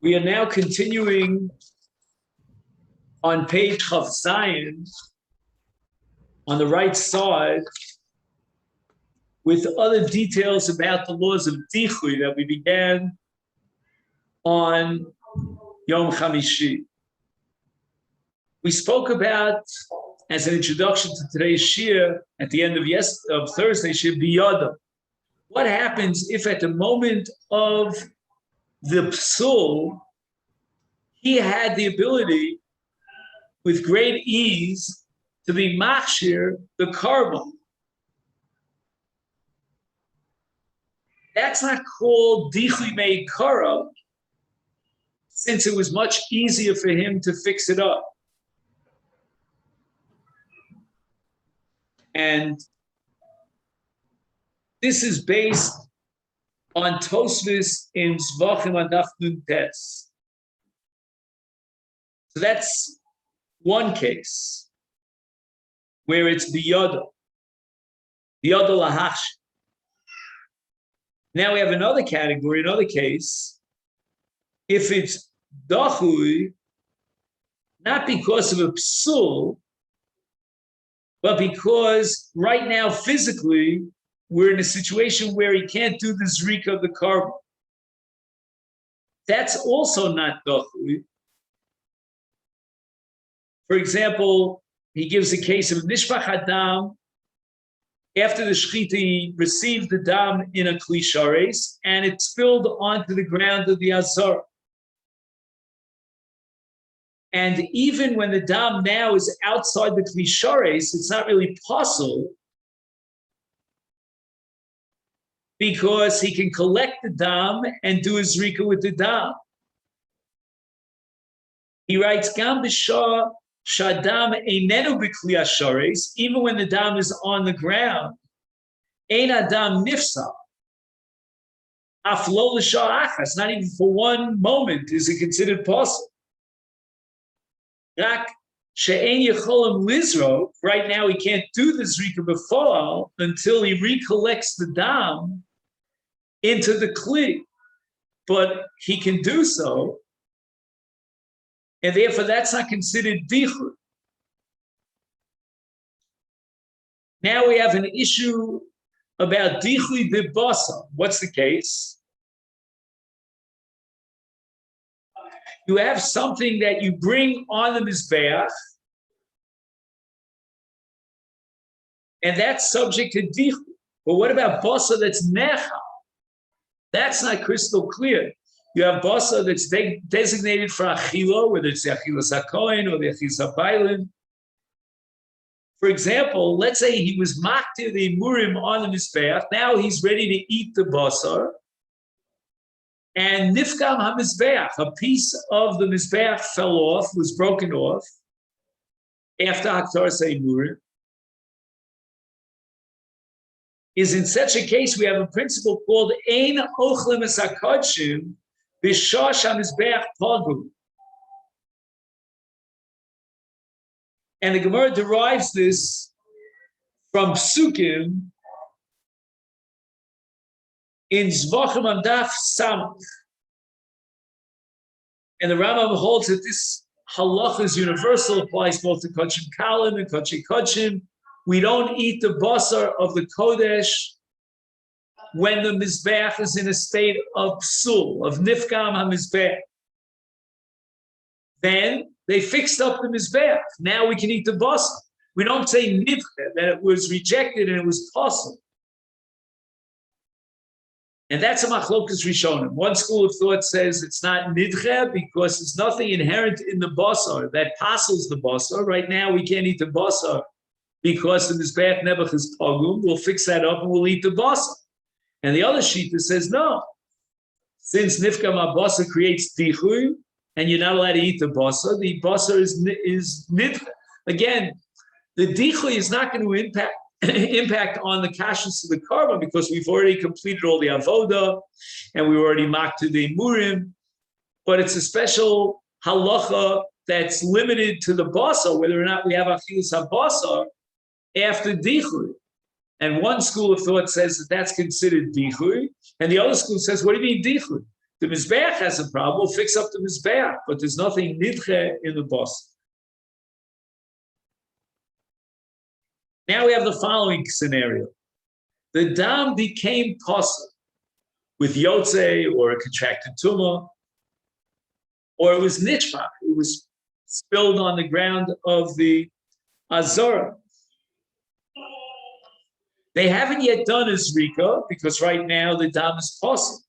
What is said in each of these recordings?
We are now continuing on page Chav Zayin on the right side with other details about the laws of Dichui that we began on Yom Chamishi. We spoke about, as an introduction to today's Shir, at the end of Thursday's Shir, Biyada. What happens if at the moment of the psul, he had the ability with great ease to be machshir the carbon? That's not called dichui mei kara, since it was much easier for him to fix it up. And this is based on Tosfos in Zvachim Adaf Nun Tes. So that's one case where it's biyada lahash. Now we have another category, another case. If it's dachui, not because of a psul, but because right now physically we're in a situation where he can't do the zrika of the carbon. That's also not dachui. For example, he gives a case of nishpach hadam. After the shechita, he received the dam in a kli shares, and it spilled onto the ground of the azar. And even when the dam now is outside the kli shares, it's not really possible, because he can collect the dam and do his zrika with the dam. He writes, Gam b'shah shadam einenu b'kli hashares, even when the dam is on the ground, ein adam nifsa, af lo l'shah achas, not even for one moment is it considered possible. Rak she'ein yecholim lizro, right now he can't do the zrika b'foal until he recollects the dam into the kli, but he can do so, and therefore that's not considered dichur. Now we have an issue about dichui b'basa. What's the case? You have something that you bring on the mizbeach, and that's subject to dichui. But what about basa that's necha? That's not crystal clear. You have basa that's designated for achila, whether it's the achilas hakohen or the achilas habailin. For example, let's say he was maktir the murim on the mizbeach. Now he's ready to eat the basar, and nifkam hamizbeach, a piece of the mizbeach fell off, was broken off after haktar say murim. Is in such a case we have a principle called ein ochlim es hakodshim b'shosh hamizbeach pagu. And the Gemara derives this from Psukim in Zvachim Amdaf Samach. And the Rambam holds that this halacha is universal, applies both to Kodshim Kalim and Kodshim. We don't eat the basar of the Kodesh when the Mizbeach is in a state of psul, of nifkam ha-Mizbeach. Then they fixed up the Mizbeach. Now we can eat the basar. We don't say nivche, that it was rejected and it was possible. And that's a machlokas rishonim. One school of thought says it's not nidche because there's nothing inherent in the basar that passes the basar. Right now we can't eat the basar because the Mizbeach Nebuch is pogum. We'll fix that up and we'll eat the basar. And the other shita says no. Since nifkam ha-basar creates dichui, and you're not allowed to eat the basar is nidche. Again, the dichui is not going to impact on the kashrus of the carbon because we've already completed all the avoda and we already mocked to the murim. But it's a special halacha that's limited to the basar, whether or not we have achilas ha-basar after dichui. And one school of thought says that that's considered dichui, and the other school says, what do you mean dichui? The Mizbeach has a problem, we'll fix up the Mizbeach, but there's nothing nidche in the boss. Now we have the following scenario. The dam became possible with yotze or a contracted tumor, or it was nishpach, it was spilled on the ground of the Azora. They haven't yet done a zrika because right now the dam is possible.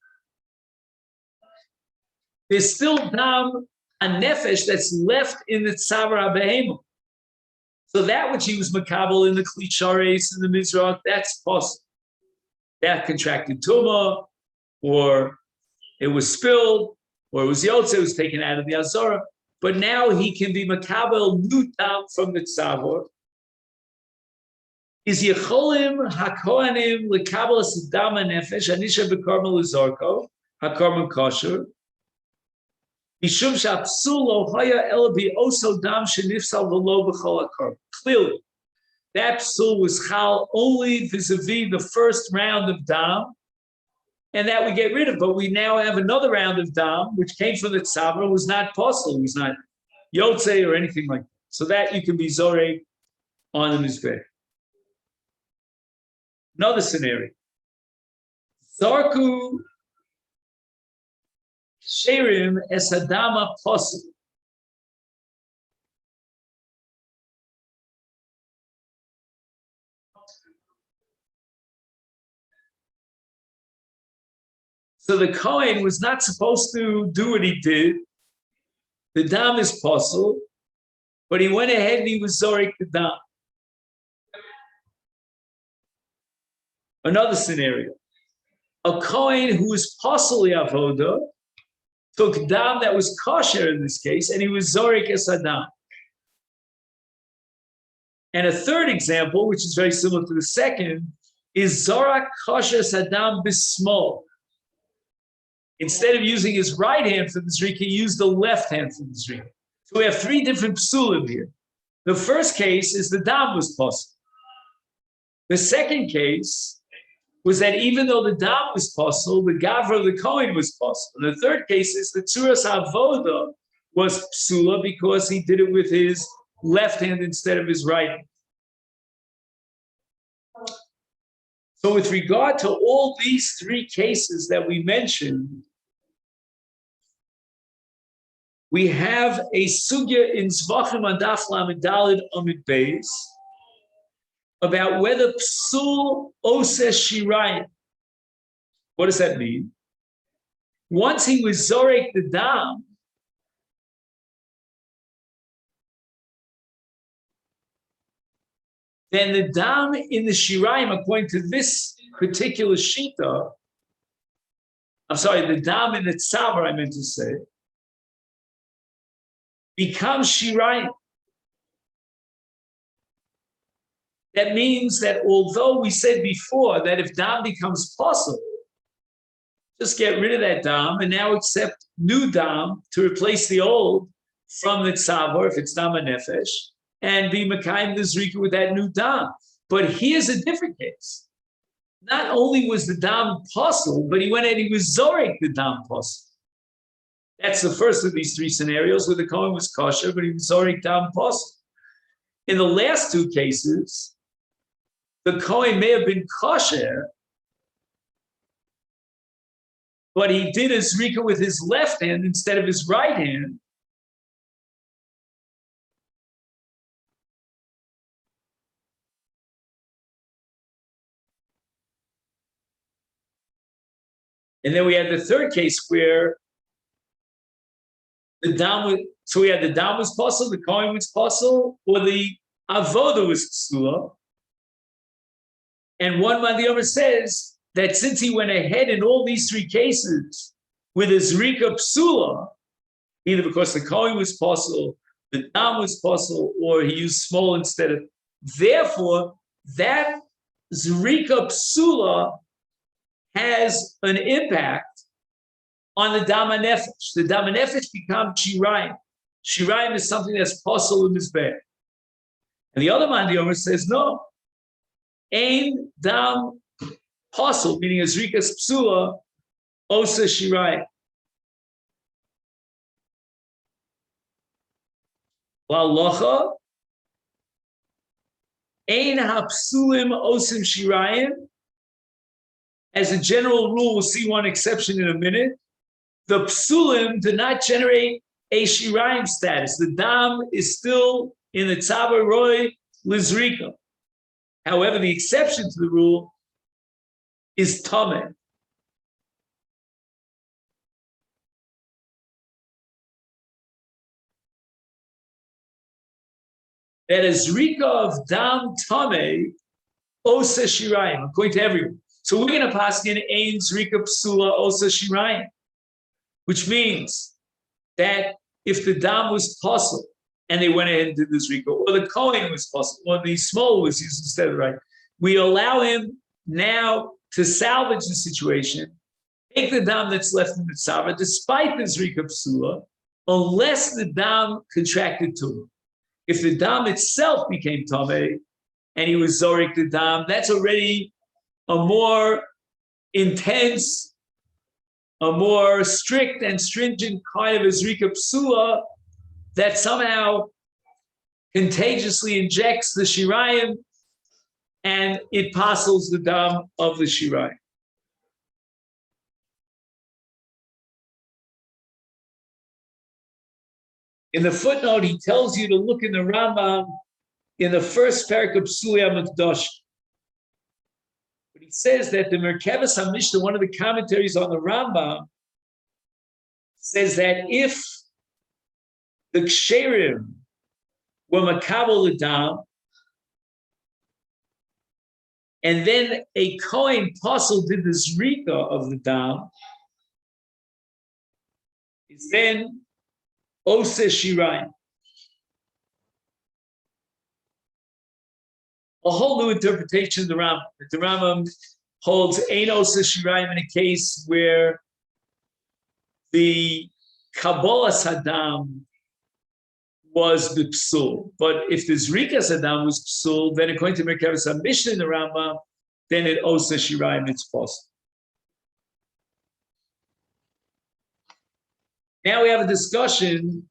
There's still dam, a nefesh that's left in the tzavar habehema. So that which he was makabel in the klitchares in the mizrach, that's possible. That contracted tumor, or it was spilled, or it was yotze, it was taken out of the Azora. But now he can be makabel new dam from the tzavar. Is yecholim hakohanim lekabel dam nefesh anisha bekarmel lezarko hakarmel kosher. Clearly, that psul was chal only vis-a-vis the first round of dam, and that we get rid of. But we now have another round of dam, which came from the tzavar, was not possible, was not yotze or anything like that. So that you can be zoreg on the mizbeh. Another scenario. Zarku Sherim es adama possible. So the Kohen was not supposed to do what he did. The dam is possible, but he went ahead and he was zorik the dam. Another scenario. A Kohen who was possibly avoda took dam that was kosher in this case, and he was zorik es adam. And a third example, which is very similar to the second, is zorak kosher sadam bismol. Instead of using his right hand for the zrika, he used the left hand for the zrika. So we have three different psulim here. The first case is the dam was possible. The second case was that even though the dam was possible, the gavra of the Kohen was possible. And the third case is the tzuras avoda was psula because he did it with his left hand instead of his right hand. So with regard to all these three cases that we mentioned, we have a sugya in Zvachim Adaf Lamed Daled Amid Beis about whether psul ose shirayim. What does that mean? Once he was zorek the dam, then the dam in the shirayim, according to this particular shita, I'm sorry, the dam in the tzavar, I meant to say, becomes shirayim. That means that although we said before that if dam becomes possible, just get rid of that dam and now accept new dam to replace the old from the tzavar, if it's dam nefesh, and be mekayim the zrika with that new dam. But here's a different case. Not only was the dam possible, but he went and he was zorek the dam possible. That's the first of these three scenarios where the Kohen was kosher, but he was zorek dam possible. In the last two cases, the Kohen may have been kosher, but he did a zrika with his left hand instead of his right hand. And then we had the third case where the dam was, so we had the dam was possible, the Kohen was possible, or the avoda was psula. And one Madiyama says that since he went ahead in all these three cases with his zrika psula, either because the Kohen was possible, the dam was possible, or he used small instead of, therefore, that zrika psula has an impact on the dam nefesh. The dam nefesh becomes shirayim. Shirayim is something that's possible in this bed. And the other Madiyama says no. Ein dam possible, meaning a zrikas psula, osa shirayim. La'alocha, ein hapsulim osim shirayim. As a general rule, we'll see one exception in a minute. The psulim do not generate a shirayim status. The dam is still in the tzavar roy lizrika. However, the exception to the rule is tameh. That is zrika of dam tameh osa shirayim, according to everyone. So we're going to pass in ein zrika psula osa shirayim, which means that if the dam was possible and they went ahead and did the zrika, or the kohen was possible, or the small was used instead of right, we allow him now to salvage the situation, take the dam that's left in the tzava, despite the zrika psula, unless the dam contracted to him. If the dam itself became tameh and he was zorik the dam, that's already a more intense, a more strict and stringent kind of a zrika psula that somehow contagiously injects the shirayim and it passes the dam of the shirayim. In the footnote, he tells you to look in the Rambam in the first parak of Psuli HaMikdash. But he says that the Merkavas HaMishnah, one of the commentaries on the Rambam, says that if the Ksherim were Makabel L'Dam, and then a Kohen Apostle did the Zrika of the Dam, is then Ose Shirayim. A whole new interpretation of the Rambam. The Rambam holds Ein Ose Shirayim in a case where the Kabbalah Saddam was the Psul. But if the Zrika Saddam was Psul, then according to Merkavas HaMishnah in the Rambam, then it Ose Shirayim, it's possible. Now we have a discussion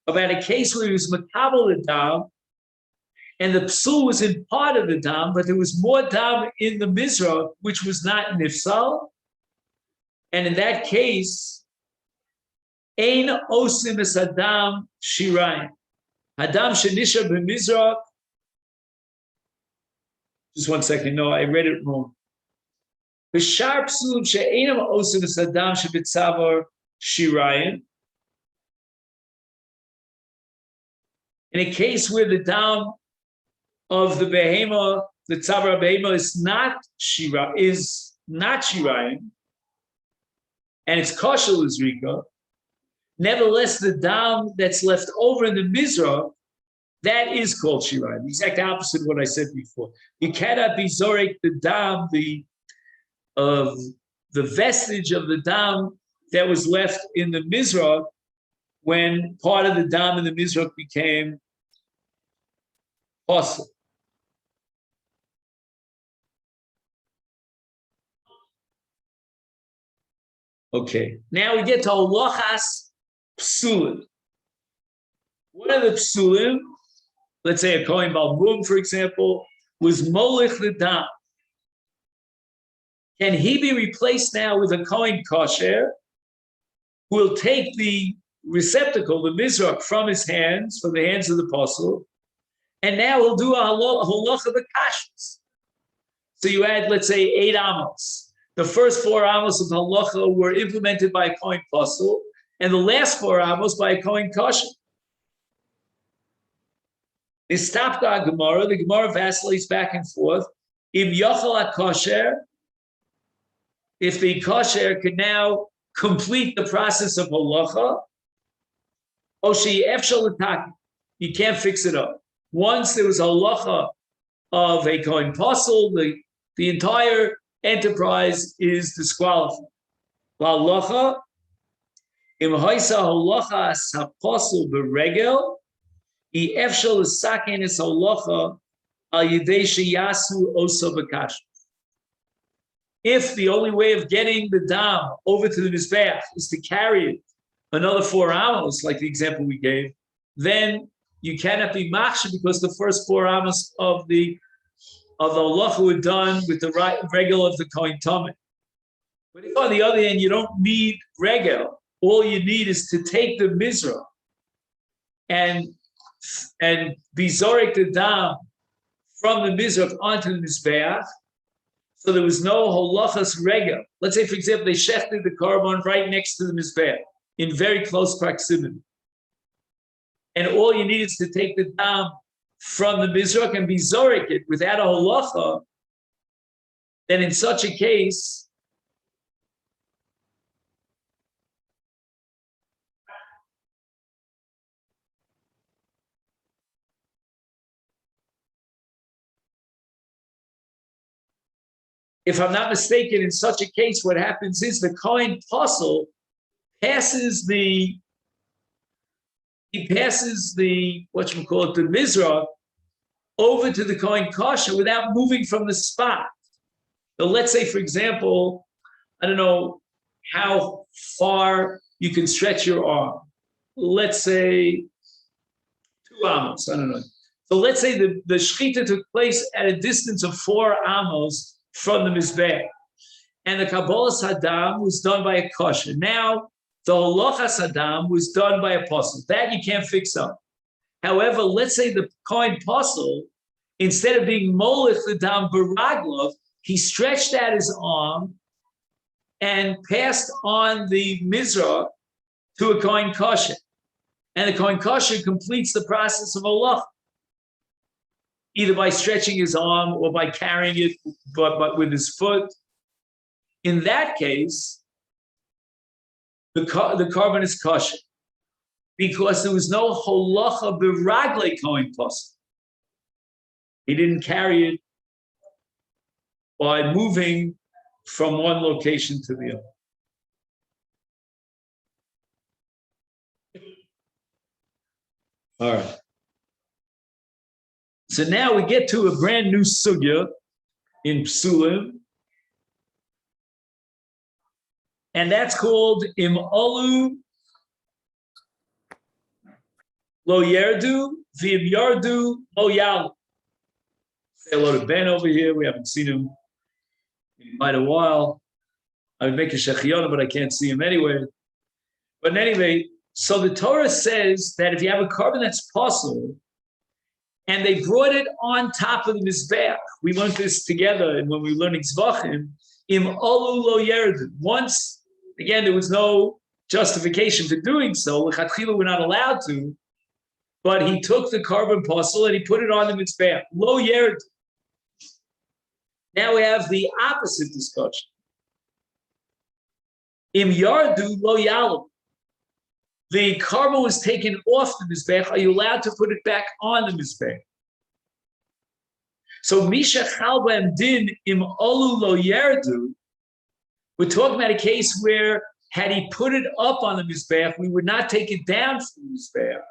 about a case where he was makabel the dam, and the psul was in part of the dam, but there was more dam in the mizrach, which was not nifsal. And in that case, ein osim es adam shirayim. Adam shenisha b'mizrach. Just 1 second. No, I read it wrong. B'shar psulim she'enam osim es adam shebitzavar shirayim. In a case where the dam of the behema, the tzavar behema is not shirayim, and it's kosher l'zrika, nevertheless the dam that's left over in the mizrach, that is called shirayim. The exact opposite of what I said before. You cannot be zorek the dam, the vestige of the dam that was left in the mizrach, when part of the dam in the mizrach became possible. Okay, now we get to halachas psulim. One of the psulim, let's say a kohen balmum, for example, was molech the dam. Can he be replaced now with a kohen kosher who will take the receptacle, the mizrach, from his hands, from the hands of the apostle, and now he'll do a halacha b'kashus. So you add, let's say, 8 amos. The first 4 amos of halacha were implemented by a kohen apostle, and the last 4 amos by a kohen kosher. They stopped our Gemara. The Gemara vacillates back and forth. Im yochel kosher, if the kosher could now complete the process of halacha, you can't fix it up. Once there was a halacha of a kohen apostle, the entire enterprise is disqualified. Halacha, im haisa halacha as apostle beregel, efshal saken is halacha al yidei sheyasu oso b'kashus. If the only way of getting the dam over to the Mizbeach is to carry it another 4 amos, like the example we gave, then you cannot be machshir because the first 4 amos of the halacha were done with the regel of the Kohen Tamid. But if on the other hand you don't need regel, all you need is to take the mizrah and be zorek the dam from the mizrah onto the mizbeach. So there was no halachas regel. Let's say, for example, they shechted the korban right next to the mizbeach in very close proximity, and all you need is to take the dam from the mizrach and be zorek it without a halacha. Then in such a case, if I'm not mistaken, in such a case, what happens is the Kohen Apostle passes the the Mizrach over to the Kohen Kasha without moving from the spot. So let's say, for example, I don't know how far you can stretch your arm. Let's say 2 amos, I don't know. So let's say the shechita took place at a distance of 4 amos from the Mizbech, and the Kabbalah Saddam was done by a kosher. Now, the Halacha Saddam was done by a apostle. That you can't fix up. However, let's say the Kohen apostle, instead of being molech the dam baraglov, he stretched out his arm and passed on the Mizrah to a Kohen kosher. And the Kohen kosher completes the process of halacha, either by stretching his arm or by carrying it, but with his foot. In that case, the korban is kosher because there was no halacha b'raglei Kohen Apostle. He didn't carry it by moving from one location to the other. All right. So now we get to a brand new sugya in Psulim, and that's called Im Olu Lo Yerdu V'Im Yardu Lo Yalu. Say hello to Ben over here. We haven't seen him in quite a while. I would make a shechiona, but I can't see him anyway. But anyway, so the Torah says that if you have a korban that's possible, and they brought it on top of the Mizbeach. We learned this together, and when we were learning Zvachim, Im Olu Lo Yerdu. Once, again, there was no justification for doing so. L'chatchila we're not allowed to, but he took the korban posel and he put it on the Mizbeach. Lo Yerdu. Now we have the opposite discussion. Im Yardu Lo Yalu. The korban was taken off the Mizbech. Are you allowed to put it back on the Mizbech? So Misha Chalbam Din Im Olu Lo Yerdu, we're talking about a case where had he put it up on the Mizbech, we would not take it down from the Mizbech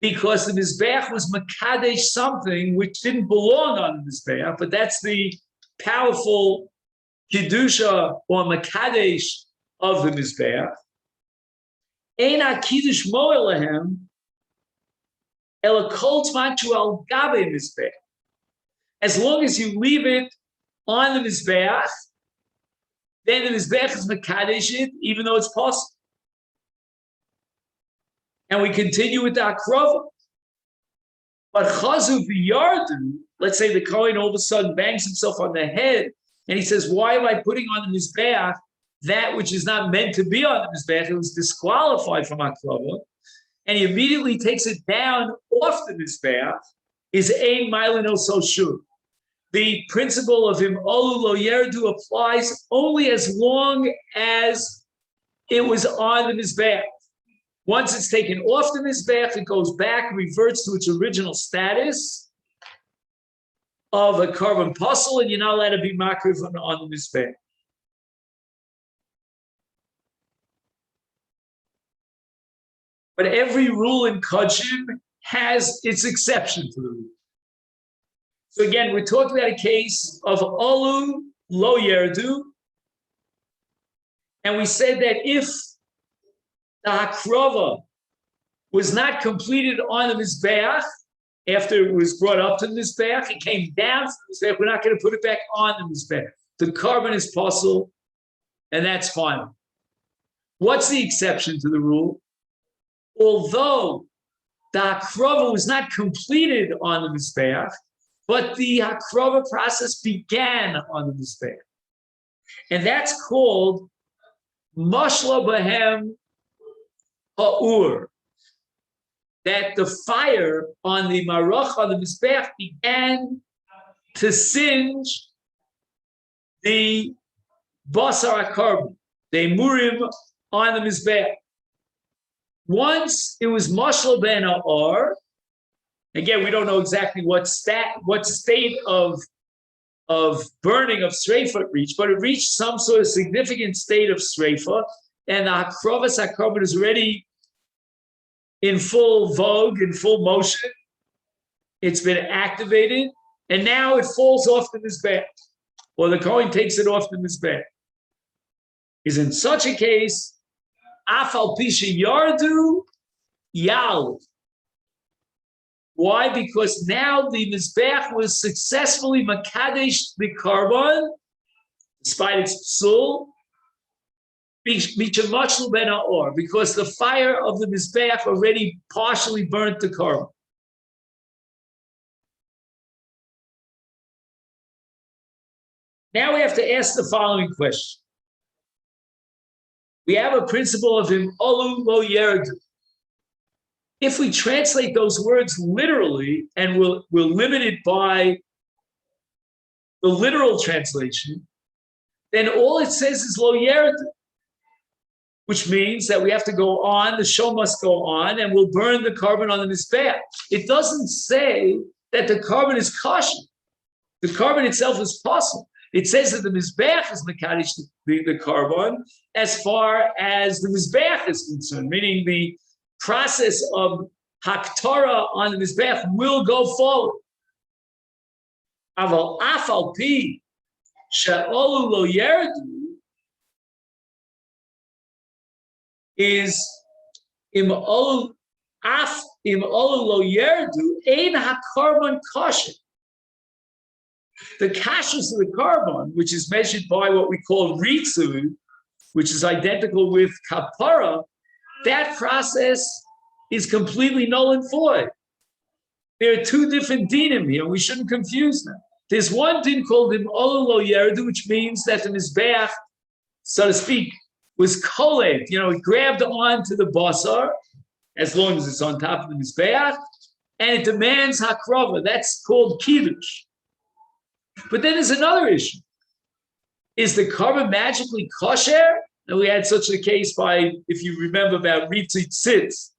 because the Mizbech was Makadesh something which didn't belong on the Mizbech, but that's the powerful Kedusha or Makadesh of the Mizbech. As long as you leave it on the Mizbeach, then the Mizbeach is Makadesh it, even though it's possible. And we continue with the Akrova. But Chazu v'Yardu, let's say the Kohen all of a sudden bangs himself on the head, and he says, why am I putting on the Mizbeach that which is not meant to be on the Mizbeach? It was disqualified from Akrava, and he immediately takes it down off the Mizbeach, is Ein Mailin So Shur. The principle of Im Olu Lo Yerdu applies only as long as it was on the Mizbeach. Once it's taken off the Mizbeach, it goes back, reverts to its original status of a korban posel, and you're not allowed to be makriv on the Mizbeach. But every rule in Kodshim has its exception to the rule. So again, we're talking about a case of Olu lo yerdu. And we said that if the hakrova was not completed on the Mizbeach, after it was brought up to the Mizbeach, it came down to the Mizbeach, we're not going to put it back on the Mizbeach. The carbon is possible, and that's final. What's the exception to the rule? Although the hakrova was not completed on the Mizbeach, but the hakrova process began on the Mizbeach. And that's called mashla bahem ha'ur, that the fire on the marach, on the Mizbeach, began to singe the basar HaKarban, the emurim on the Mizbeach. Once it was mashal ben ha'or, again, we don't know exactly what state of burning of sreifa it reached, but it reached some sort of significant state of sreifa, and the hakrovas HaKarban is already in full vogue, in full motion. It's been activated, and now it falls off the Mizbeach, or the Kohen takes it off the Mizbeach. Is in such a case, afal pisha yardu yal. Why? Because now the Mizbeach was successfully makadesh the carbon, despite its psul, because the fire of the Mizbeach already partially burnt the carbon. Now we have to ask the following question. We have a principle of him olu lo yerdu. If we translate those words literally, and we'll limit it by the literal translation, then all it says is lo yerdu, which means that we have to go on, the show must go on, and we'll burn the carbon on the Mizbeach. It doesn't say that the carbon is kosher. The carbon itself is possible. It says that the Mizbeach is mekadesh the carbon as far as the Mizbeach is concerned, meaning the process of haktara on the Mizbeach will go forward. Aval afal pi she'olu lo yerdu is im olu lo yerdu ein hakarban kosher. The kashrus of the carbon, which is measured by what we call ritzu, which is identical with kapara, that process is completely null and void. There are two different dinim here. We shouldn't confuse them. There's one din called im olu lo yerdu, which means that the Mizbeach, so to speak, was kolev. It grabbed onto the basar, as long as it's on top of the Mizbeach, and it demands hakrova. That's called kiddush. But then there's another issue. Is the carbon magically kosher? And we had such a case by, if you remember, about ritzit sitz,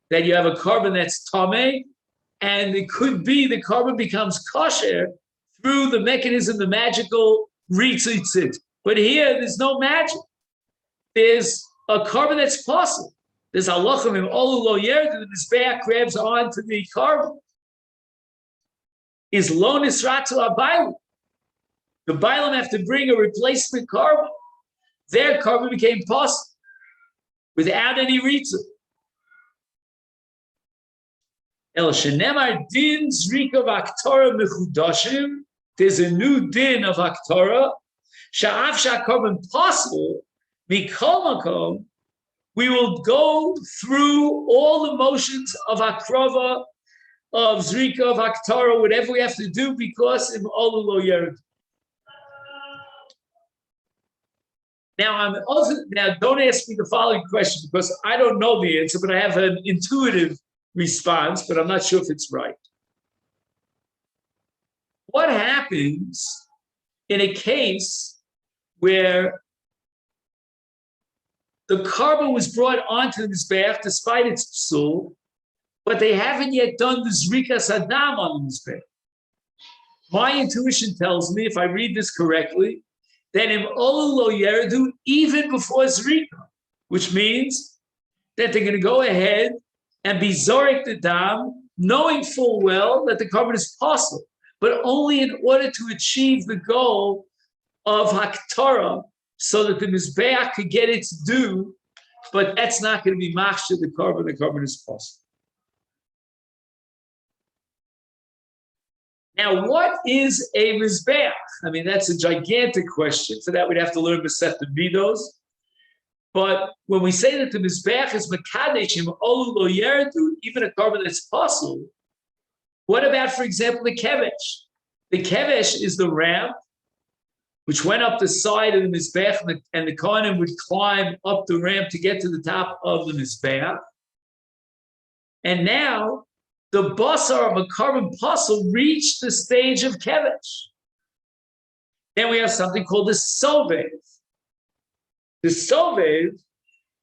that you have a carbon that's tameh, and it could be the carbon becomes kosher through the mechanism, the magical ritzit sitz. But here, there's no magic. There's a carbon that's possible. There's halachim im olu lo yerdu, the Mizbeach grabs onto the carbon. Is lo nisratu abaylu. The Bailam have to bring a replacement carbon. Their carbon became possible without any reason. El shenemar din zrika v'aktora mechudashim. There's a new din of aktora. Sha'af sha'carbon possible. Mikol makom. We will go through all the motions of akrova, of zrika, of aktora, whatever we have to do, because im olu lo yered. Now, don't ask me the following question, because I don't know the answer, but I have an intuitive response, but I'm not sure if it's right. What happens in a case where the carbon was brought onto the Mizbeach despite its psul, but they haven't yet done the zrikas hadam on the Mizbeach? My intuition tells me, if I read this correctly, that im olu lo yerdu even before zrika, which means that they're going to go ahead and be zorik the dam, knowing full well that the carbon is possible, but only in order to achieve the goal of Haktorah so that the Mizbeach could get its due, but that's not going to be machshir the carbon is possible. Now, what is a Mizbeach? I mean, that's a gigantic question. For that, we'd have to learn Masechta Midos. But when we say that the Mizbeach is Makadeshim, Olu Lo Yerdu, even a carbon that's possible, what about, for example, the Kevesh? The Kevesh is the ramp which went up the side of the Mizbeach, and the Kohanim would climb up the ramp to get to the top of the Mizbeach. And now, the basar of a carbon puzzle reached the stage of Kevesh. Then we have something called the Sovev. The Sovev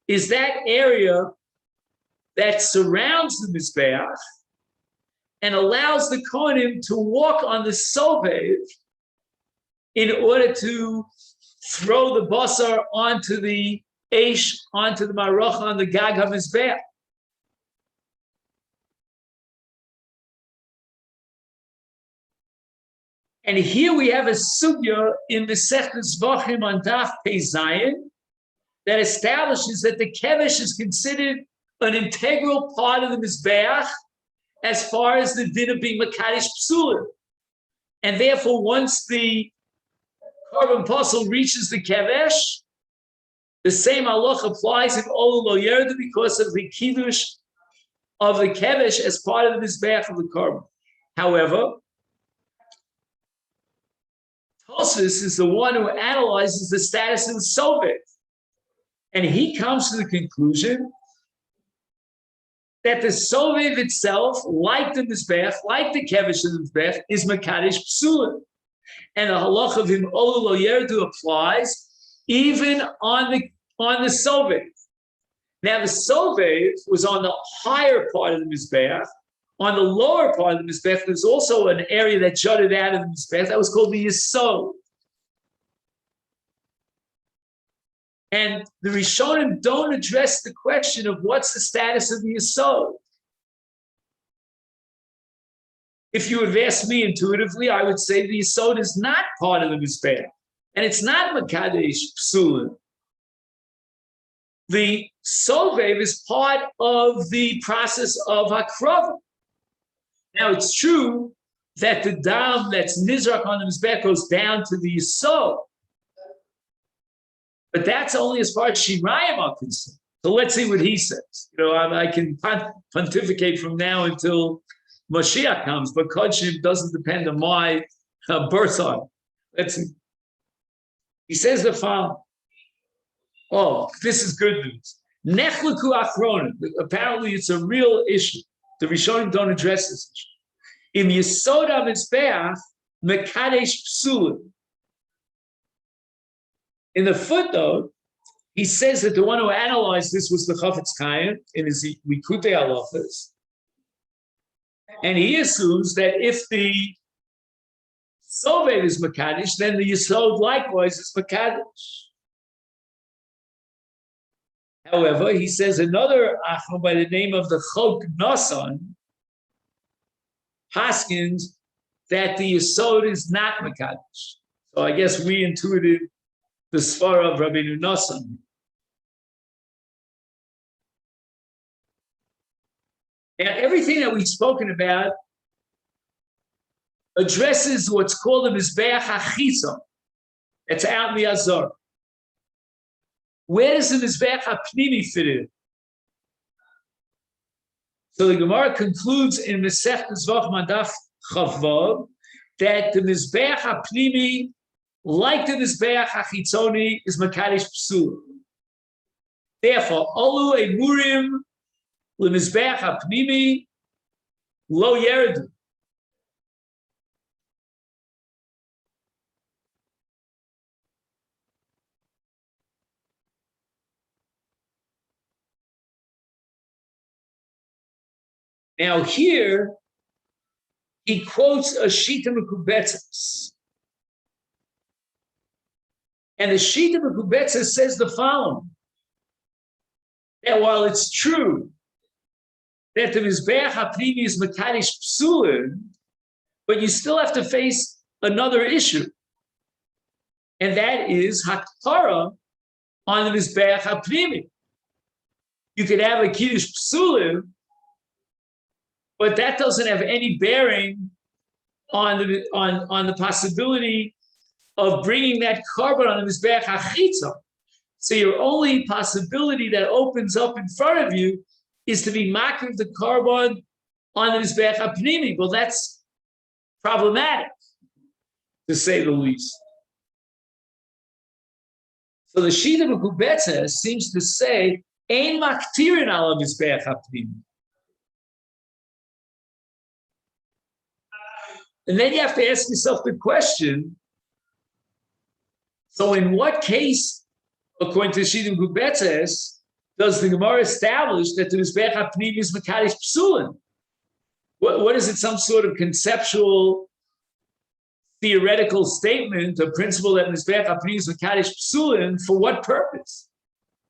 is that area that surrounds the Mizbeach and allows the Kohanim to walk on the Sovev in order to throw the basar onto the Eish, onto the Marocha, on the Gag HaMizbeach. And here we have a sugya in the Mesechtes Zvachim on Daf Pei Zayin that establishes that the Kevesh is considered an integral part of the Mizbeach as far as the din of being Makadosh Psulim. And therefore, once the carbon puzzle reaches the Kevesh, the same halach applies in Olu Lo Yerdu because of the Kiddush of the Kevesh as part of the Mizbeach of the carbon. However, Tosfos is the one who analyzes the status of the Sovet. And he comes to the conclusion that the Sovev itself, like the Mizbeach, like the Kevesh of the Mizbeach, is Makadosh Psulim. And the halach of him Olu Lo Yerdu applies even on the Sovev. Now the Sovev was on the higher part of the Mizbeach. On the lower part of the Mizbeach, there's also an area that jutted out of the Mizbeach that was called the Yesod. And the Rishonim don't address the question of what's the status of the Yesod. If you would ask me intuitively, I would say the Yesod is not part of the Mizbeach, and it's not Makadosh Psulim. The Sovev is part of the process of Hakrovah. Now, it's true that the dam that's nizrak on the Mizbeach goes down to the Yesod, but that's only as far as Shirayim are concerned. So let's see what he says. I can pontificate from now until Mashiach comes, but Kodshim doesn't depend on my birth on. Let's see. He says the following. Oh, this is good news. Nechleku achronim. Apparently, it's a real issue. The Rishonim don't address this issue. In Yesod HaMizbeach, Mekadesh Psulim. In the footnote, he says that the one who analyzed this was the Chafetz Chaim in his Likutei Halachos. And he assumes that if the Sovev is Mekadesh, then the Yesod likewise is Mekadesh. However, he says another Achron by the name of the Chok Nasan Haskins that the Yesod is not Mekadosh. So I guess we intuited the Svara of Rabbeinu Nasan. And everything that we've spoken about addresses what's called the Mizbeach HaChitzon. It's out in the Azor. Where does the Mizbeach HaPnimi fit in? So the Gemara concludes in Mesechtes Zvachim Daf Chavvav that the Mizbeach HaPnimi, like the Mizbeach HaChitzoni, is Makadosh Psulim. Therefore, Olu Emurim LeMizbeach HaPnimi Lo Yerdu. Now here, he quotes a Shita Mekubetzes. And the Shita Mekubetzes says the following. That while it's true that the Mizbeach HaPnimi is Mekadosh Psulim, but you still have to face another issue. and that is Hakara on the Mizbeach HaPnimi. You could have a Kiddush Psulim, but that doesn't have any bearing on the possibility of bringing that carbon on the Mizbeach HaChitza. So your only possibility that opens up in front of you is to be makriv the carbon on the Mizbeach HaPnimi. Well, that's problematic, to say the least. So the Shita Mekubetzes seems to say, Ein maktirin ala Mizbeach HaPnimi. And then you have to ask yourself the question, so in what case, according to Shita Mekubetzes, does the Gemara establish that the Mizbeach HaPnimi is Mekadosh Psulim? What is it, some sort of conceptual, theoretical statement, a principle that Mizbeach HaPnimi is Mekadosh Psulim, for what purpose?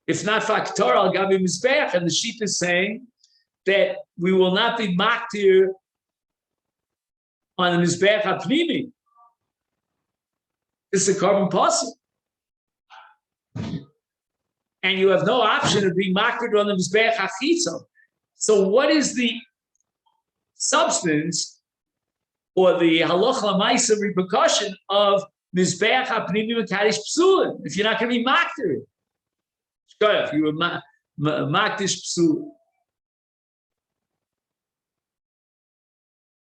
If not Faktor al Gabi Mizbeach, and the Shita is saying that we will not be maktir on the Mizbeach HaPnimi. It's a carbon puzzle. And you have no option of being maktir on the Mizbeach HaChitza. So what is the substance or the halacha l'maisa repercussion of Mizbeach HaPnimi Mekadosh Psulim if you're not going to be maktir? If you were makdish Psulim.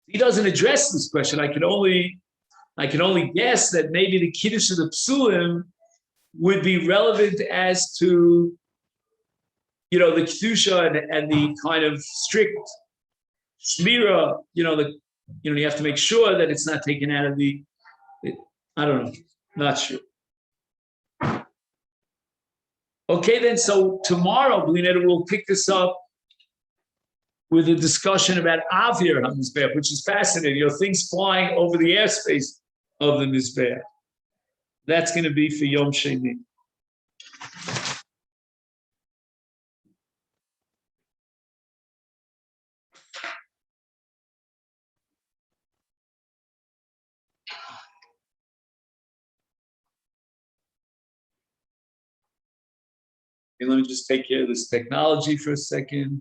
He doesn't address this question. I can only guess that maybe the kiddush of the psulim would be relevant as to, the kedusha and the kind of strict shmira. You have to make sure that it's not taken out of the. I don't know, not sure. Okay, then. So tomorrow, Blinetta, we'll pick this up with a discussion about Avir HaMizbeach, which is fascinating. Things flying over the airspace of the Mizbeach. That's going to be for Yom Sheni. Okay, let me just take care of this technology for a second.